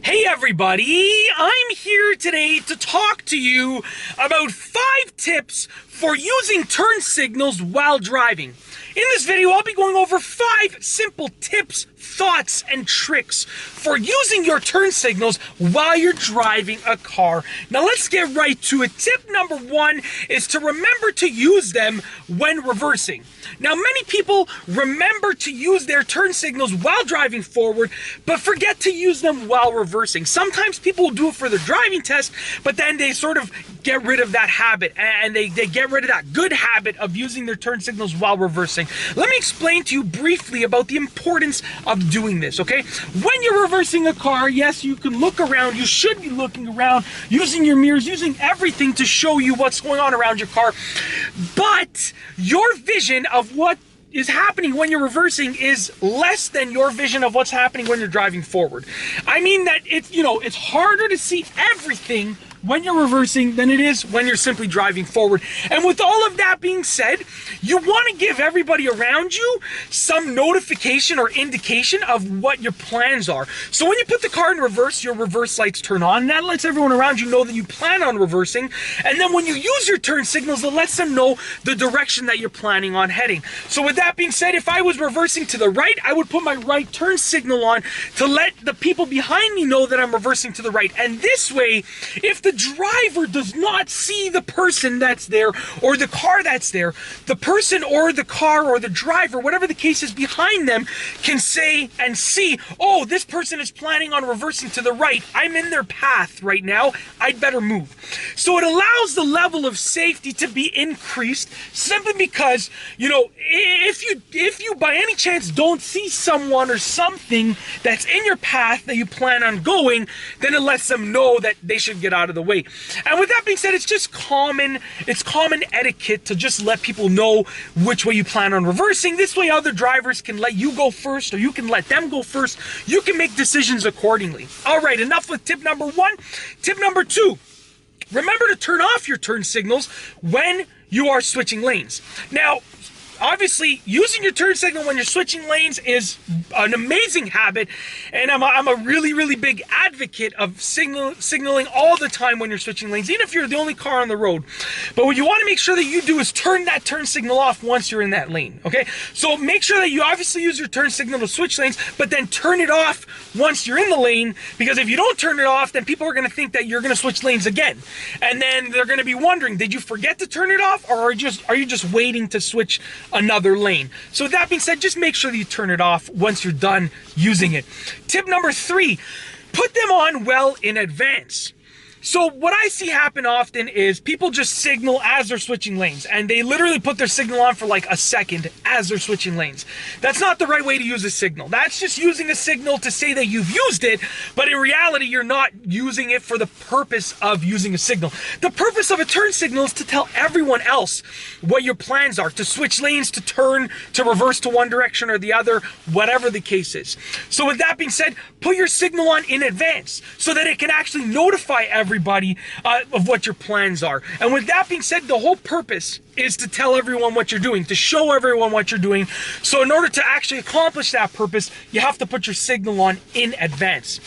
Hey everybody, I'm here today to talk to you about 5 tips for using turn signals while driving. In this video, I'll be going over 5 simple tips, thoughts, and tricks for using your turn signals while you're driving a car. Now let's get right to it. Tip number 1 is to remember to use them when reversing. Now many people remember to use their turn signals while driving forward, but forget to use them while reversing. Sometimes people will do it for the driving test, but then they sort of get rid of that habit, and they get rid of that good habit of using their turn signals while reversing. Let me explain to you briefly about the importance of doing this, okay? When you're reversing a car, yes, you can look around. You should be looking around, using your mirrors, using everything to show you what's going on around your car. But your vision of what is happening when you're reversing is less than your vision of what's happening when you're driving forward. I mean that it's harder to see everything when you're reversing than it is when you're simply driving forward. And with all of that being said, you want to give everybody around you some notification or indication of what your plans are. So when you put the car in reverse, your reverse lights turn on. That lets everyone around you know that you plan on reversing. And then when you use your turn signals, it lets them know the direction that you're planning on heading. So with that being said, if I was reversing to the right, I would put my right turn signal on to let the people behind me know that I'm reversing to the right. And this way, if the driver does not see the person that's there or the car that's there, the person or the car or the driver, whatever the case is behind them, can say and see, oh, this person is planning on reversing to the right. I'm in their path right now. I'd better move. So it allows the level of safety to be increased simply because, if you by any chance don't see someone or something that's in your path that you plan on going, then it lets them know that they should get out of the way. And with that being said, it's common etiquette to just let people know which way you plan on reversing. This way other drivers can let you go first, or you can let them go first. You can make decisions accordingly. All right, enough with tip number 1. Tip number 2, remember to turn off your turn signals when you are switching lanes. Now, obviously, using your turn signal when you're switching lanes is an amazing habit, and I'm a really big advocate of signaling all the time when you're switching lanes, even if you're the only car on the road. But what you want to make sure that you do is turn that turn signal off once you're in that lane, okay? So make sure that you obviously use your turn signal to switch lanes, but then turn it off once you're in the lane, because if you don't turn it off, then people are going to think that you're going to switch lanes again. And then they're going to be wondering, did you forget to turn it off, or are you just waiting to switch another lane? So with that being said, just make sure that you turn it off once you're done using it. Tip number 3, put them on well in advance. So what I see happen often is people just signal as they're switching lanes, and they literally put their signal on for like a second as they're switching lanes. That's not the right way to use a signal. That's just using a signal to say that you've used it, but in reality, you're not using it for the purpose of using a signal. The purpose of a turn signal is to tell everyone else what your plans are, to switch lanes, to turn, to reverse to one direction or the other, whatever the case is. So with that being said, put your signal on in advance so that it can actually notify everybody of what your plans are. And with that being said, the whole purpose is to tell everyone what you're doing, to show everyone what you're doing. So in order to actually accomplish that purpose, you have to put your signal on in advance.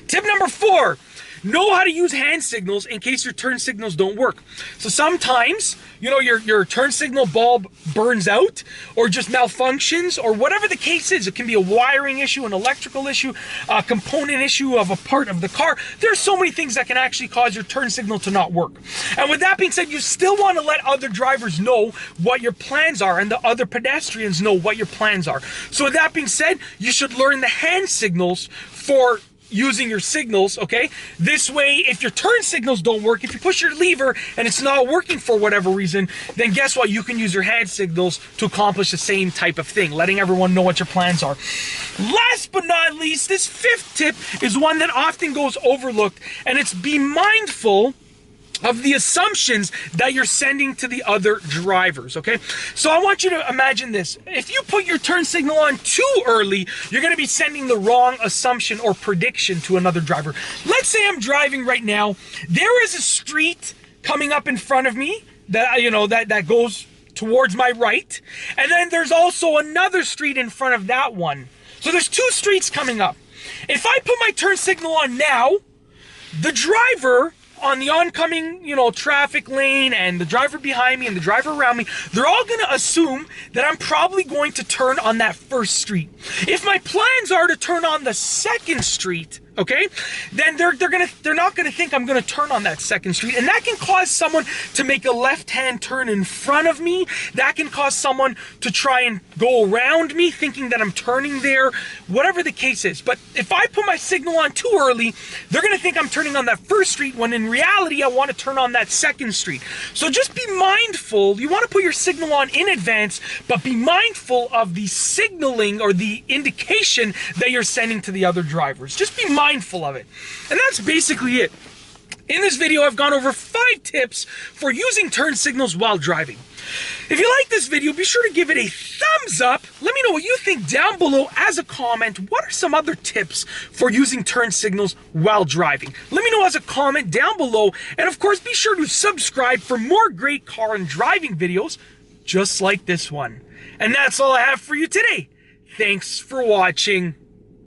Tip number 4, know how to use hand signals in case your turn signals don't work. So sometimes, your turn signal bulb burns out or just malfunctions, or whatever the case is. It can be a wiring issue, an electrical issue, a component issue of a part of the car. There are so many things that can actually cause your turn signal to not work. And with that being said, you still want to let other drivers know what your plans are, and the other pedestrians know what your plans are. So with that being said, you should learn the hand signals for using your signals, okay? This way, if your turn signals don't work, if you push your lever and it's not working for whatever reason, then guess what? You can use your hand signals to accomplish the same type of thing, letting everyone know what your plans are. Last but not least, this 5th tip is one that often goes overlooked, and it's be mindful of the assumptions that you're sending to the other drivers, okay? So I want you to imagine this. If you put your turn signal on too early, you're going to be sending the wrong assumption or prediction to another driver. Let's say I'm driving right now. There is a street coming up in front of me that goes towards my right, and then there's also another street in front of that one. So there's 2 streets coming up. If I put my turn signal on now, the driver on the oncoming, traffic lane and the driver behind me and the driver around me, they're all going to assume that I'm probably going to turn on that first street. If my plans are to turn on the second street, okay, then they're not gonna think I'm gonna turn on that second street, and that can cause someone to make a left-hand turn in front of me. That can cause someone to try and go around me, thinking that I'm turning there. Whatever the case is, but if I put my signal on too early, they're gonna think I'm turning on that first street when in reality I want to turn on that second street. So just be mindful. You want to put your signal on in advance, but be mindful of the signaling or the indication that you're sending to the other drivers. Just be mindful of it. And that's basically it. In this video, I've gone over 5 tips for using turn signals while driving. If you like this video, be sure to give it a thumbs up. Let me know what you think down below as a comment. What are some other tips for using turn signals while driving? Let me know as a comment down below. And of course, be sure to subscribe for more great car and driving videos just like this one. And that's all I have for you today. Thanks for watching.